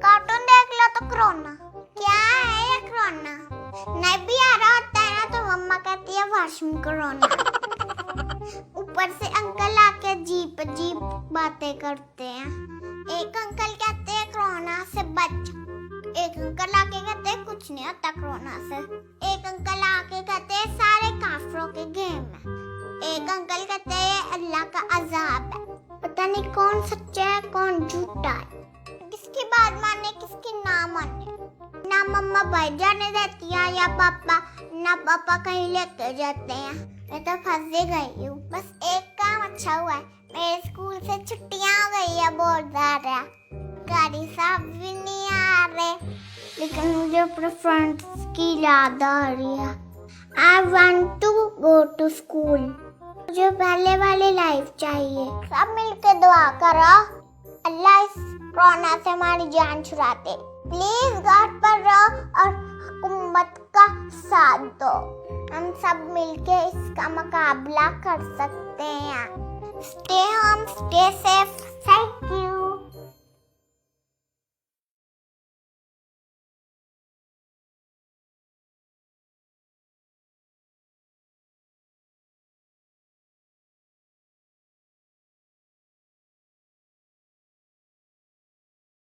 Cartoon देख लो तो corona. क्या है ये कोरोना? नहीं भी आ रहा होता है ना तो मम्मा कहती है वॉशरूम कोरोना। ऊपर से अंकल आके अजीब अजीब बातें करते हैं। एक अंकल कहते हैं कोरोना से बच, एक अंकल आके कहते हैं कुछ नहीं होता कोरोना से, एक अंकल आके कहते हैं सारे काफिरों के गेम है, एक अंकल कहते हैं अल्लाह का अजाब है। पता नहीं कौन सच्चा है कौन झूठा है, किसकी बात माने किसकी ना माने। ना मम्मा भाई जाने देती है या पापा, ना पापा कहीं लेके जाते हैं। मैं तो फंस गई हूँ। बस एक काम अच्छा हुआ है, मेरे स्कूल से छुट्टियां हो गई है बहुत ज़्यादा। गाड़ी साहब भी नहीं आ रहे, लेकिन मुझे अपने फ्रेंड्स की याद आ रही है। I want to go to school. मुझे पहले वाली लाइफ चाहिए। सब मिलके दुआ करो अल्लाह इस कोरोना से हमारी जान छुड़ा दे। प्लीज गॉड पर रहो और हुकूमत का साथ दो। हम सब मिलके इसका मुकाबला कर सकते हैं। Stay home, stay safe,